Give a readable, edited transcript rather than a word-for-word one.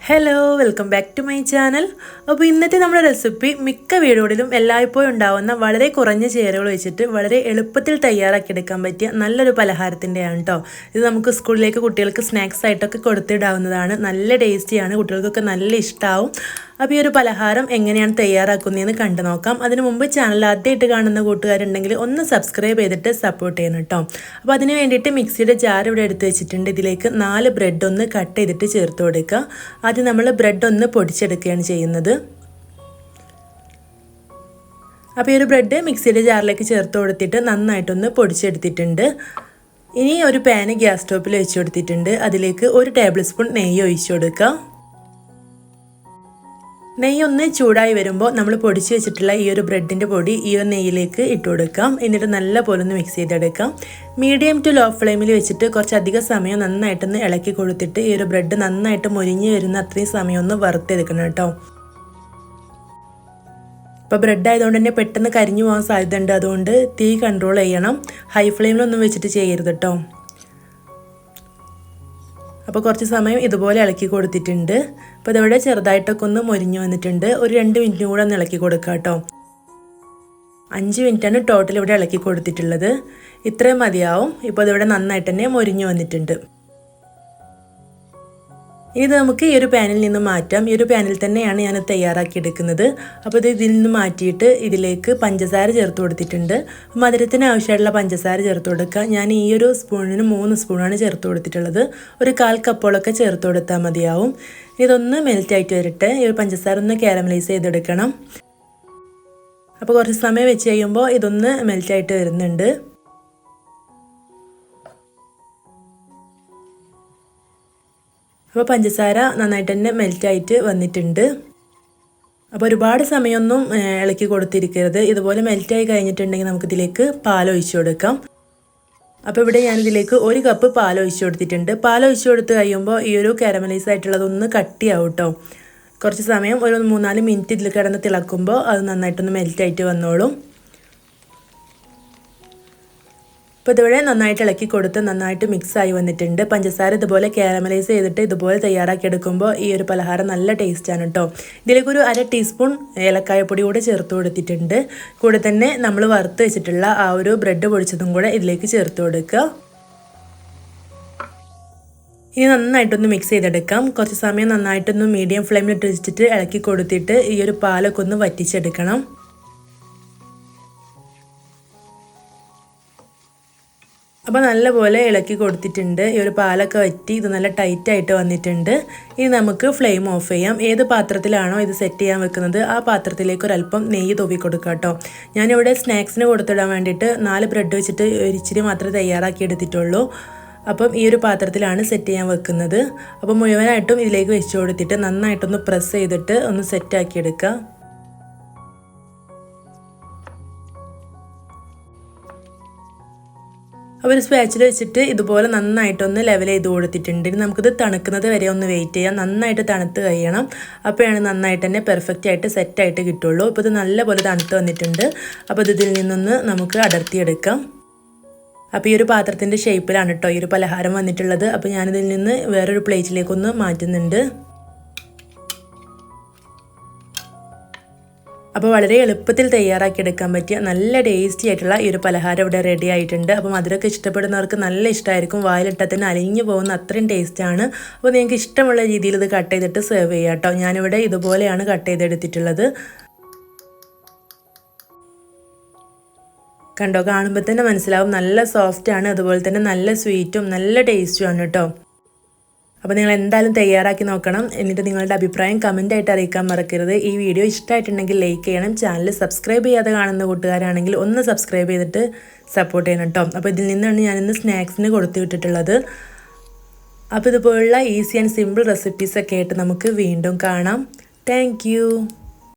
Hello welcome back to my channel. അപ്പോൾ ഇന്നത്തെ നമ്മുടെ റെസിപ്പി മിക്ക വീടുകളിലും എല്ലായ്പ്പോഴും ഉണ്ടാവുന്ന വളരെ കുറഞ്ഞ ചേരുവകൾ വെച്ചിട്ട് വളരെ എളുപ്പത്തിൽ തയ്യാറാക്കിയെടുക്കാൻ പറ്റിയ നല്ലൊരു പലഹാരത്തിൻ്റെയാണ് കേട്ടോ. ഇത് നമുക്ക് സ്കൂളിലേക്ക് കുട്ടികൾക്ക് സ്നാക്സ് ആയിട്ടൊക്കെ കൊടുത്തിടാവുന്നതാണ്. നല്ല ടേസ്റ്റിയാണ്, കുട്ടികൾക്കൊക്കെ നല്ല ഇഷ്ടമാവും. അപ്പോൾ ഈ ഒരു പലഹാരം എങ്ങനെയാണ് തയ്യാറാക്കുന്നതെന്ന് കണ്ടു നോക്കാം. അതിനു മുമ്പ് ചാനൽ ആദ്യമായിട്ട് കാണുന്ന കൂട്ടുകാരുണ്ടെങ്കിൽ ഒന്ന് സബ്സ്ക്രൈബ് ചെയ്തിട്ട് സപ്പോർട്ട് ചെയ്യണം കേട്ടോ. അപ്പോൾ അതിന് വേണ്ടിയിട്ട് മിക്സിയുടെ ജാർ ഇവിടെ എടുത്ത് വെച്ചിട്ടുണ്ട്. ഇതിലേക്ക് 4 ബ്രെഡ് ഒന്ന് കട്ട് ചെയ്തിട്ട് ചേർത്ത് കൊടുക്കുക. ആദ്യം നമ്മൾ ബ്രെഡ് ഒന്ന് പൊടിച്ചെടുക്കുകയാണ് ചെയ്യുന്നത്. അപ്പോൾ ഈ ഒരു ബ്രെഡ് മിക്സിയുടെ ജാറിലേക്ക് ചേർത്ത് കൊടുത്തിട്ട് നന്നായിട്ടൊന്ന് പൊടിച്ചെടുത്തിട്ടുണ്ട്. ഇനി ഒരു പാന് ഗ്യാസ് സ്റ്റോപ്പിൽ വെച്ച് കൊടുത്തിട്ടുണ്ട്. അതിലേക്ക് 1 ടേബിൾ സ്പൂൺ നെയ്യ് ഒഴിച്ചു കൊടുക്കുക. നെയ്യ് ഒന്ന് ചൂടായി വരുമ്പോൾ നമ്മൾ പൊടിച്ച് വെച്ചിട്ടുള്ള ഈ ഒരു ബ്രെഡിൻ്റെ പൊടി ഈ ഒരു നെയ്യിലേക്ക് ഇട്ട് കൊടുക്കാം. എന്നിട്ട് നല്ല പോലെ ഒന്ന് മിക്സ് ചെയ്തെടുക്കാം. മീഡിയം ടു ലോ ഫ്ലെയിമിൽ വെച്ചിട്ട് കുറച്ചധികം സമയം നന്നായിട്ടൊന്ന് ഇളക്കി കൊടുത്തിട്ട് ഈ ഒരു ബ്രെഡ് നന്നായിട്ട് മൊരിഞ്ഞ് വരുന്ന അത്രയും സമയം ഒന്ന് വറുത്തെടുക്കണം കേട്ടോ. ഇപ്പോൾ ബ്രെഡ് ആയതുകൊണ്ട് തന്നെ പെട്ടെന്ന് കരിഞ്ഞു പോകാൻ സാധ്യതയുണ്ട്. അതുകൊണ്ട് തീ കൺട്രോൾ ചെയ്യണം. ഹൈ ഫ്ലെയിമിലൊന്നും വെച്ചിട്ട് ചെയ്യരുത് കേട്ടോ. അപ്പോൾ കുറച്ച് സമയം ഇതുപോലെ ഇളക്കി കൊടുത്തിട്ടുണ്ട്. അപ്പോൾ ഇതവിടെ ചെറുതായിട്ടൊക്കെ ഒന്ന് മൊരിഞ്ഞു വന്നിട്ടുണ്ട്. ഒരു 2 മിനിറ്റും കൂടെ ഒന്ന് ഇളക്കി കൊടുക്കുക കേട്ടോ. 5 മിനിറ്റാണ് ടോട്ടൽ ഇവിടെ ഇളക്കി കൊടുത്തിട്ടുള്ളത്. ഇത്രയും മതിയാവും. ഇപ്പോൾ ഇതിവിടെ നന്നായിട്ട് തന്നെ മൊരിഞ്ഞു വന്നിട്ടുണ്ട്. ഇനി ഇത് നമുക്ക് ഈ ഒരു പാനിൽ നിന്ന് മാറ്റാം. ഈ ഒരു പാനിൽ തന്നെയാണ് ഞാൻ തയ്യാറാക്കി എടുക്കുന്നത്. അപ്പോൾ ഇത് ഇതിൽ നിന്ന് മാറ്റിയിട്ട് ഇതിലേക്ക് പഞ്ചസാര ചേർത്ത് കൊടുത്തിട്ടുണ്ട്. മധുരത്തിന് ആവശ്യമായിട്ടുള്ള പഞ്ചസാര ചേർത്ത് കൊടുക്കുക. ഞാൻ ഈ ഒരു സ്പൂണിന് 3 സ്പൂണാണ് ചേർത്ത് കൊടുത്തിട്ടുള്ളത്. ഒരു 1/4 കപ്പോളൊക്കെ ചേർത്ത് കൊടുത്താൽ മതിയാവും. ഇതൊന്ന് മെൽറ്റായിട്ട് വരട്ടെ. ഈ ഒരു പഞ്ചസാര ഒന്ന് കാരമലൈസ് ചെയ്തെടുക്കണം. അപ്പോൾ കുറച്ച് സമയം വെച്ച് കഴിയുമ്പോൾ ഇതൊന്ന് മെൽറ്റായിട്ട് വരുന്നുണ്ട്. അപ്പോൾ പഞ്ചസാര നന്നായിട്ട് തന്നെ മെൽറ്റായിട്ട് വന്നിട്ടുണ്ട്. അപ്പോൾ ഒരുപാട് സമയമൊന്നും ഇളക്കി കൊടുത്തിരിക്കരുത്. ഇതുപോലെ മെൽറ്റായി കഴിഞ്ഞിട്ടുണ്ടെങ്കിൽ നമുക്കിതിലേക്ക് പാലൊഴിച്ച് കൊടുക്കാം. അപ്പോൾ ഇവിടെ ഞാനിതിലേക്ക് 1 കപ്പ് പാലൊഴിച്ച് കൊടുത്തിട്ടുണ്ട്. പാലൊഴിച്ച് കൊടുത്ത് കഴിയുമ്പോൾ ഈ ഒരു കാരമലൈസ് ആയിട്ടുള്ളതൊന്ന് കട്ടിയാവും കേട്ടോ. കുറച്ച് സമയം ഒരു 3-4 മിനിറ്റ് ഇതിൽ കിടന്ന് തിളക്കുമ്പോൾ അത് നന്നായിട്ടൊന്ന് മെൽറ്റായിട്ട് വന്നോളും. അപ്പോൾ ഇതിവിടെ നന്നായിട്ട് ഇളക്കി കൊടുത്ത് നന്നായിട്ട് മിക്സായി വന്നിട്ടുണ്ട്. പഞ്ചസാര ഇതുപോലെ കാരമലൈസ് ചെയ്തിട്ട് ഇതുപോലെ തയ്യാറാക്കി എടുക്കുമ്പോൾ ഈ ഒരു പലഹാരം നല്ല ടേസ്റ്റാണ് കേട്ടോ. ഇതിലേക്ക് ഒരു 1/2 ടീസ്പൂൺ ഏലക്കായപ്പൊടി കൂടെ ചേർത്ത് കൊടുത്തിട്ടുണ്ട്. കൂടെ തന്നെ നമ്മൾ വറുത്ത് വെച്ചിട്ടുള്ള ആ ഒരു ബ്രെഡ് പൊടിച്ചതും കൂടെ ഇതിലേക്ക് ചേർത്ത് കൊടുക്കുക. ഇനി നന്നായിട്ടൊന്ന് മിക്സ് ചെയ്തെടുക്കാം. കുറച്ച് സമയം നന്നായിട്ടൊന്ന് മീഡിയം ഫ്ലെയിമിലിട്ട് വെച്ചിട്ട് ഇളക്കി കൊടുത്തിട്ട് ഈ ഒരു പാലൊക്കെ ഒന്ന് വറ്റിച്ചെടുക്കണം. അപ്പോൾ നല്ലപോലെ ഇളക്കി കൊടുത്തിട്ടുണ്ട്. ഈ ഒരു പാലൊക്കെ വറ്റി ഇത് നല്ല ടൈറ്റായിട്ട് വന്നിട്ടുണ്ട്. ഇനി നമുക്ക് ഫ്ലെയിം ഓഫ് ചെയ്യാം. ഏത് പാത്രത്തിലാണോ ഇത് സെറ്റ് ചെയ്യാൻ വെക്കുന്നത് ആ പാത്രത്തിലേക്ക് ഒരല്പം നെയ്യ് തൂവി കൊടുക്കുക കേട്ടോ. ഞാനിവിടെ സ്നാക്സിന് കൊടുത്തിടാൻ വേണ്ടിയിട്ട് 4 ബ്രെഡ് വെച്ചിട്ട് ഇച്ചിരി മാത്രമേ തയ്യാറാക്കി എടുത്തിട്ടുള്ളൂ. അപ്പം ഈ ഒരു പാത്രത്തിലാണ് സെറ്റ് ചെയ്യാൻ വെക്കുന്നത്. അപ്പോൾ മുഴുവനായിട്ടും ഇതിലേക്ക് വെച്ച് കൊടുത്തിട്ട് നന്നായിട്ടൊന്ന് പ്രസ് ചെയ്തിട്ട് ഒന്ന് സെറ്റാക്കി എടുക്കുക. അപ്പോൾ ഒരു സ്പാച്ചിൽ വെച്ചിട്ട് ഇതുപോലെ നന്നായിട്ടൊന്ന് ലെവൽ ചെയ്ത് കൊടുത്തിട്ടുണ്ട്. നമുക്കിത് തണുക്കുന്നത് വരെ ഒന്ന് വെയിറ്റ് ചെയ്യാം. നന്നായിട്ട് തണുത്ത് കഴിയണം. അപ്പോഴാണ് നന്നായിട്ട് തന്നെ പെർഫെക്റ്റ് ആയിട്ട് സെറ്റായിട്ട് കിട്ടുള്ളൂ. അപ്പോൾ ഇത് നല്ലപോലെ തണുത്ത് വന്നിട്ടുണ്ട്. അപ്പോൾ ഇതിൽ നിന്നൊന്ന് നമുക്ക് അടർത്തിയെടുക്കാം. അപ്പോൾ ഈ ഒരു പാത്രത്തിൻ്റെ ഷേപ്പിലാണ് കേട്ടോ ഈ ഒരു പലഹാരം വന്നിട്ടുള്ളത്. അപ്പോൾ ഞാനിതിൽ നിന്ന് വേറൊരു പ്ലേറ്റിലേക്കൊന്ന് മാറ്റുന്നുണ്ട്. അപ്പോൾ വളരെ എളുപ്പത്തിൽ തയ്യാറാക്കിയെടുക്കാൻ പറ്റിയ നല്ല ടേസ്റ്റി ആയിട്ടുള്ള ഈ ഒരു പലഹാരം ഇവിടെ റെഡി ആയിട്ടുണ്ട്. അപ്പോൾ മധുരമൊക്കെ ഇഷ്ടപ്പെടുന്നവർക്ക് നല്ല ഇഷ്ടമായിരിക്കും. വായിലിട്ടാൽ തന്നെ അലിഞ്ഞു പോകുന്ന അത്രയും ടേസ്റ്റാണ്. അപ്പോൾ നിങ്ങൾക്ക് ഇഷ്ടമുള്ള രീതിയിൽ ഇത് കട്ട് ചെയ്തിട്ട് സെർവ് ചെയ്യാം കേട്ടോ. ഞാനിവിടെ ഇതുപോലെയാണ് കട്ട് ചെയ്തെടുത്തിട്ടുള്ളത്. കണ്ടോ, കാണുമ്പോൾ തന്നെ മനസ്സിലാവും നല്ല സോഫ്റ്റാണ്. അതുപോലെ തന്നെ നല്ല സ്വീറ്റും നല്ല ടേസ്റ്റുമാണ് കേട്ടോ. അപ്പോൾ നിങ്ങൾ എന്തായാലും തയ്യാറാക്കി നോക്കണം. എന്നിട്ട് നിങ്ങളുടെ അഭിപ്രായം കമൻ്റായിട്ട് അറിയിക്കാൻ മറക്കരുത്. ഈ വീഡിയോ ഇഷ്ടമായിട്ടുണ്ടെങ്കിൽ ലൈക്ക് ചെയ്യണം. ചാനൽ സബ്സ്ക്രൈബ് ചെയ്യാതെ കാണുന്ന കൂട്ടുകാരാണെങ്കിൽ ഒന്ന് സബ്സ്ക്രൈബ് ചെയ്തിട്ട് സപ്പോർട്ട് ചെയ്യണം കേട്ടോ. അപ്പോൾ ഇതിൽ നിന്നാണ് ഞാനിന്ന് സ്നാക്സിന് കൊടുത്തു വിട്ടിട്ടുള്ളത്. അപ്പോൾ ഇതുപോലുള്ള ഈസി ആൻഡ് സിമ്പിൾ റെസിപ്പീസൊക്കെ ആയിട്ട് നമുക്ക് വീണ്ടും കാണാം. താങ്ക്